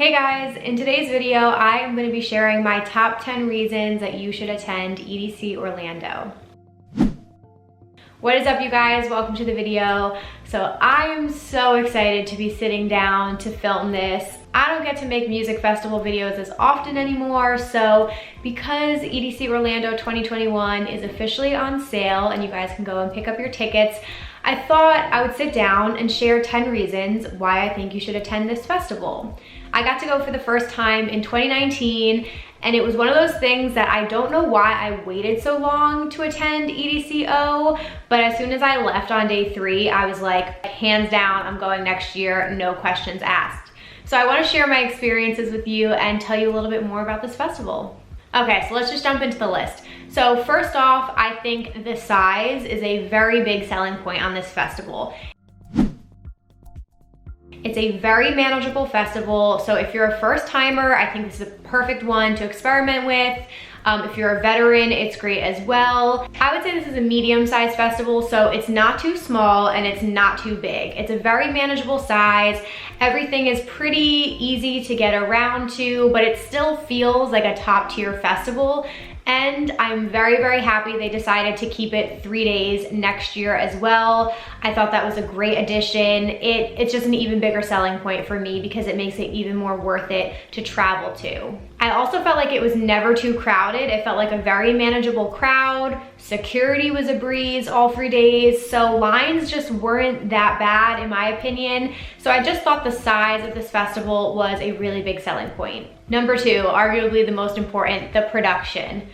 Hey guys, in today's video, I am going to be sharing my top 10 reasons that you should attend EDC Orlando. What is up, you guys? Welcome to the video. So I am so excited to be sitting down to film this. I don't get to make music festival videos as often anymore, so because EDC Orlando 2021 is officially on sale and you guys can go and pick up your tickets, I thought I would sit down and share 10 reasons why I think you should attend this festival. I got to go for the first time in 2019, and it was one of those things that I don't know why I waited so long to attend EDCO, but as soon as I left on day 3, I was like, hands down, I'm going next year, no questions asked. So I want to share my experiences with you and tell you a little bit more about this festival. Okay, so let's just jump into the list. So first off, I think the size is a very big selling point on this festival. It's a very manageable festival, so if you're a first timer, I think this is a perfect one to experiment with. If you're a veteran, it's great as well. I would say this is a medium-sized festival, so it's not too small and it's not too big. It's a very manageable size. Everything is pretty easy to get around to, but it still feels like a top-tier festival. And I'm very, very happy they decided to keep it 3 days next year as well. I thought that was a great addition. It's just an even bigger selling point for me because it makes it even more worth it to travel to. I also felt like it was never too crowded. It felt like a very manageable crowd. Security was a breeze all 3 days, so lines just weren't that bad in my opinion. So I just thought the size of this festival was a really big selling point. Number 2, arguably the most important, the production.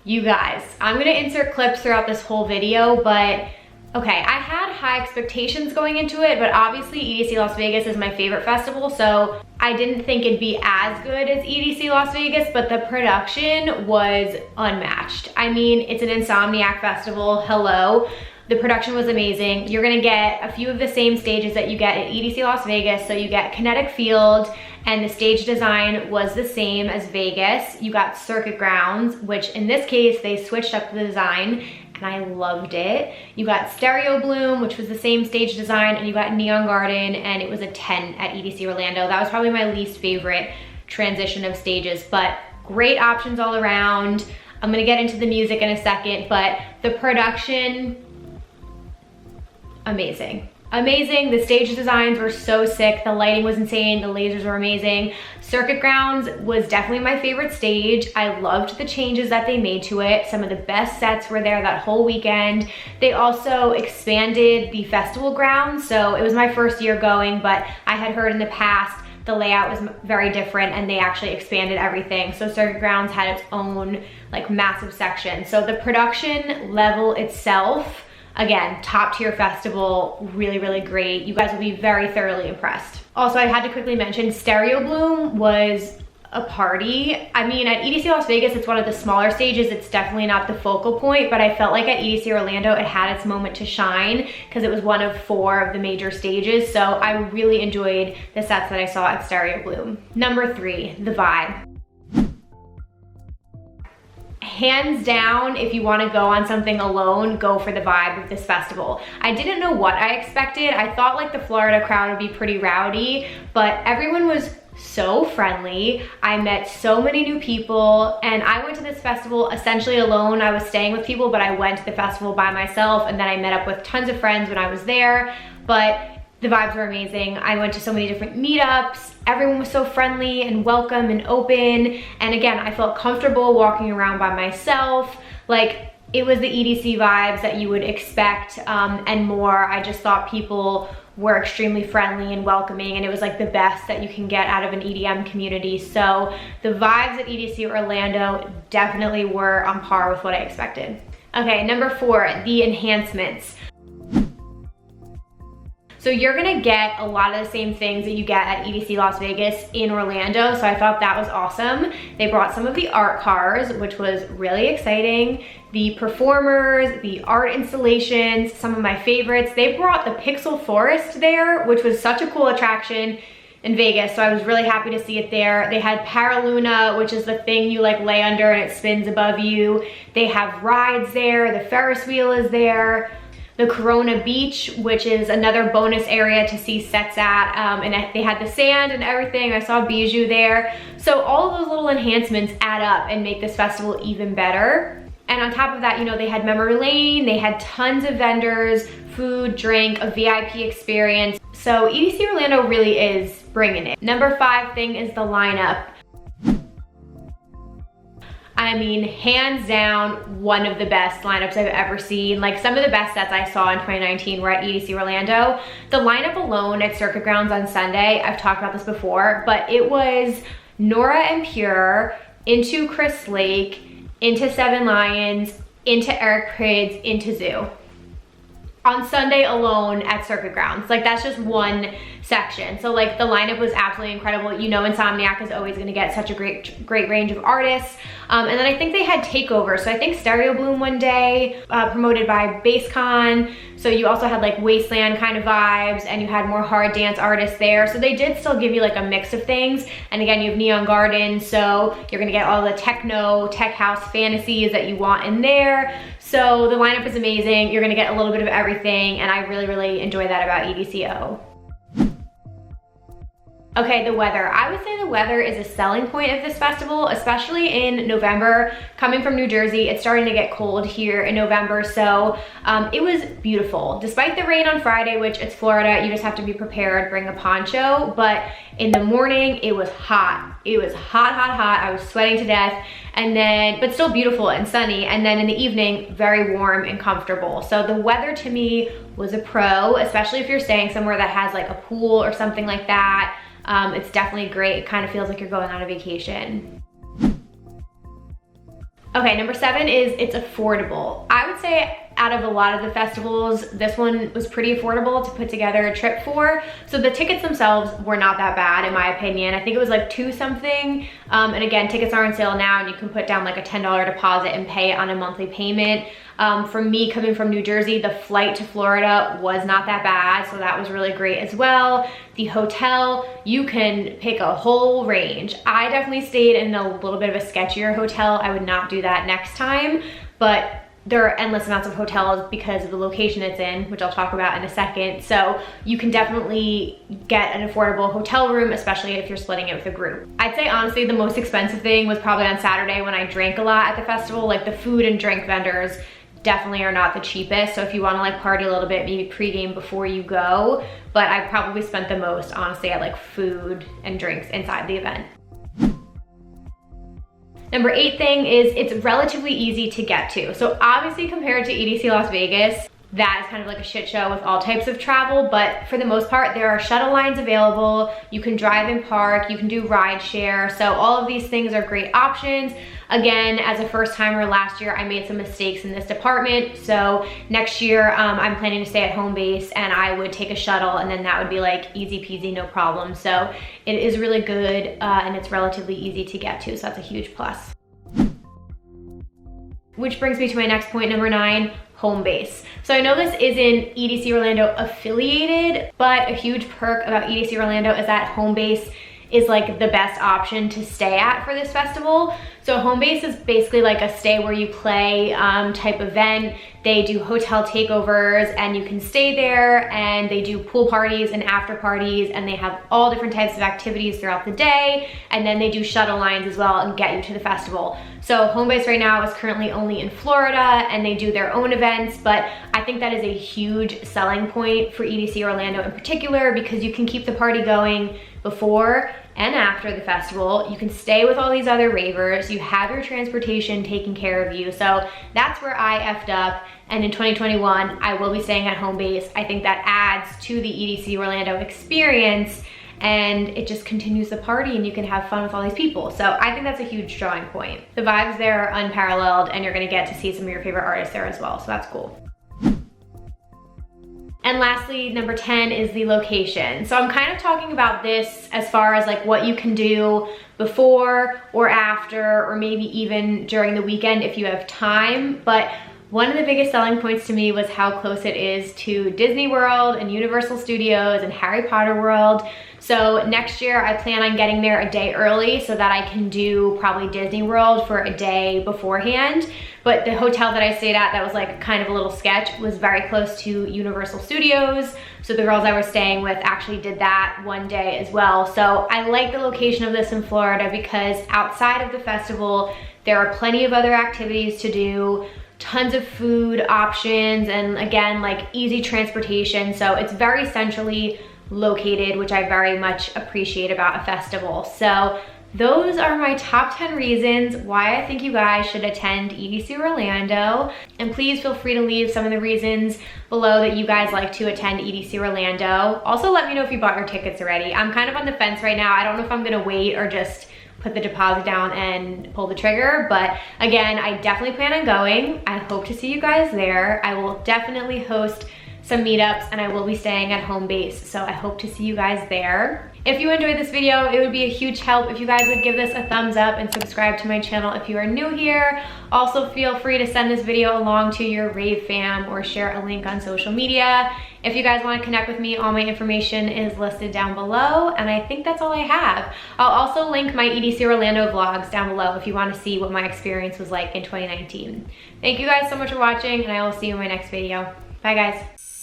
You guys, I'm gonna insert clips throughout this whole video, but okay, I had high expectations going into it, but obviously EDC Las Vegas is my favorite festival, so I didn't think it'd be as good as EDC Las Vegas, but the production was unmatched. I mean, it's an Insomniac festival, hello. The production was amazing. You're gonna get a few of the same stages that you get at EDC Las Vegas. So you get Kinetic Field, and the stage design was the same as Vegas. You got Circuit Grounds, which in this case, they switched up the design, and I loved it. You got Stereo Bloom, which was the same stage design, and you got Neon Garden, and it was a 10 at EDC Orlando. That was probably my least favorite transition of stages, but great options all around. I'm gonna get into the music in a second, but the production, amazing. Amazing, the stage designs were so sick, the lighting was insane, the lasers were amazing. Circuit Grounds was definitely my favorite stage. I loved the changes that they made to it. Some of the best sets were there that whole weekend. They also expanded the festival grounds, so it was my first year going, but I had heard in the past the layout was very different and they actually expanded everything. So Circuit Grounds had its own like massive section. So the production level itself, again, top tier festival, really, really great. You guys will be very thoroughly impressed. Also, I had to quickly mention Stereo Bloom was a party. I mean, at EDC Las Vegas, it's one of the smaller stages. It's definitely not the focal point, but I felt like at EDC Orlando, it had its moment to shine because it was one of 4 of the major stages. So I really enjoyed the sets that I saw at Stereo Bloom. Number 3, the vibe. Hands down, if you want to go on something alone, go for the vibe of this festival. I didn't know what I expected. I thought like the Florida crowd would be pretty rowdy, but everyone was so friendly. I met so many new people, and I went to this festival essentially alone. I was staying with people, but I went to the festival by myself, and then I met up with tons of friends when I was there, but the vibes were amazing. I went to so many different meetups. Everyone was so friendly and welcome and open. And again, I felt comfortable walking around by myself. Like, it was the EDC vibes that you would expect and more. I just thought people were extremely friendly and welcoming, and it was like the best that you can get out of an EDM community. So the vibes at EDC Orlando definitely were on par with what I expected. Okay, number 4, the enhancements. So you're gonna get a lot of the same things that you get at EDC Las Vegas in Orlando, so I thought that was awesome. They brought some of the art cars, which was really exciting. The performers, the art installations, some of my favorites. They brought the Pixel Forest there, which was such a cool attraction in Vegas, so I was really happy to see it there. They had Paraluna, which is the thing you like lay under and it spins above you. They have rides there, the Ferris wheel is there. the Corona Beach, which is another bonus area to see sets at, and they had the sand and everything. I saw Bijou there. So all of those little enhancements add up and make this festival even better. And on top of that, you know, they had memory lane, they had tons of vendors, food, drink, a VIP experience. So EDC Orlando really is bringing it. Number 5 thing is the lineup. I mean, hands down, one of the best lineups I've ever seen. Like, some of the best sets I saw in 2019 were at EDC Orlando. The lineup alone at Circuit Grounds on Sunday, I've talked about this before, but it was Nora and Pure, into Chris Lake, into Seven Lions, into Eric Prydz, into Zoo. On Sunday alone at Circuit Grounds. Like, that's just one section. So like, the lineup was absolutely incredible. You know, Insomniac is always gonna get such a great range of artists. And then I think they had takeovers. So I think Stereo Bloom one day, promoted by BassCon. So you also had like Wasteland kind of vibes, and you had more hard dance artists there. So they did still give you like a mix of things. And again, you have Neon Garden, so you're gonna get all the techno, tech house fantasies that you want in there. So the lineup is amazing. You're gonna get a little bit of everything, and I really, really enjoy that about EDCO. Okay, the weather. I would say the weather is a selling point of this festival, especially in November. Coming from New Jersey, it's starting to get cold here in November, so it was beautiful. Despite the rain on Friday, which it's Florida, you just have to be prepared, bring a poncho, but in the morning, it was hot. It was hot, hot, hot. I was sweating to death, and then, but still beautiful and sunny, and then in the evening, very warm and comfortable. So the weather to me was a pro, especially if you're staying somewhere that has like a pool or something like that. It's definitely great. It kind of feels like you're going on a vacation. Okay, number 7 is it's affordable. I would say out of a lot of the festivals, this one was pretty affordable to put together a trip for. So the tickets themselves were not that bad, in my opinion. I think it was like $2 something. And again, tickets are on sale now, and you can put down like a $10 deposit and pay it on a monthly payment. For me, coming from New Jersey, the flight to Florida was not that bad, so that was really great as well. The hotel, you can pick a whole range. I definitely stayed in a little bit of a sketchier hotel. I would not do that next time, but there are endless amounts of hotels because of the location it's in, which I'll talk about in a second. So you can definitely get an affordable hotel room, especially if you're splitting it with a group. I'd say honestly, the most expensive thing was probably on Saturday when I drank a lot at the festival. Like, the food and drink vendors definitely are not the cheapest. So if you want to like party a little bit, maybe pregame before you go, but I probably spent the most honestly at like food and drinks inside the event. Number 8 thing is it's relatively easy to get to. So obviously, compared to EDC Las Vegas, that is kind of like a shit show with all types of travel, but for the most part, there are shuttle lines available. You can drive and park, you can do ride share. So all of these things are great options. Again, as a first timer last year, I made some mistakes in this department. So next year, I'm planning to stay at home base, and I would take a shuttle, and then that would be like easy peasy, no problem. So it is really good, and it's relatively easy to get to. So that's a huge plus. Which brings me to my next point, number 9, home base. So I know this isn't EDC Orlando affiliated, but a huge perk about EDC Orlando is that home base is like the best option to stay at for this festival. So home base is basically like a stay where you play type event. They do hotel takeovers, and you can stay there, and they do pool parties and after parties, and they have all different types of activities throughout the day, and then they do shuttle lines as well and get you to the festival. So home base right now is currently only in Florida, and they do their own events, but I think that is a huge selling point for EDC Orlando in particular, because you can keep the party going before and after the festival. You can stay with all these other ravers. You have your transportation taken care of you. So that's where I effed up. And in 2021, I will be staying at home base. I think that adds to the EDC Orlando experience, and it just continues the party, and you can have fun with all these people. So I think that's a huge drawing point. The vibes there are unparalleled, and you're gonna get to see some of your favorite artists there as well. So that's cool. And lastly, number 10 is the location. So I'm kind of talking about this as far as like what you can do before or after, or maybe even during the weekend if you have time. But One of the biggest selling points to me was how close it is to Disney World and Universal Studios and Harry Potter World. So next year I plan on getting there a day early so that I can do probably Disney World for a day beforehand. But the hotel that I stayed at that was like kind of a little sketch was very close to Universal Studios. So the girls I was staying with actually did that one day as well. So I like the location of this in Florida because outside of the festival, there are plenty of other activities to do, tons of food options, and again, like easy transportation. So it's very centrally located, which I very much appreciate about a festival. So those are my top 10 reasons why I think you guys should attend EDC Orlando. And please feel free to leave some of the reasons below that you guys like to attend EDC Orlando. Also, let me know if you bought your tickets already. I'm kind of on the fence right now. I don't know if I'm gonna wait or just put the deposit down and pull the trigger. But again, I definitely plan on going. I hope to see you guys there. I will definitely host some meetups and I will be staying at home base. So I hope to see you guys there. If you enjoyed this video, it would be a huge help if you guys would give this a thumbs up and subscribe to my channel if you are new here. Also, feel free to send this video along to your Rave fam or share a link on social media. If you guys want to connect with me, all my information is listed down below, and I think that's all I have. I'll also link my EDC Orlando vlogs down below if you want to see what my experience was like in 2019. Thank you guys so much for watching, and I will see you in my next video. Bye guys.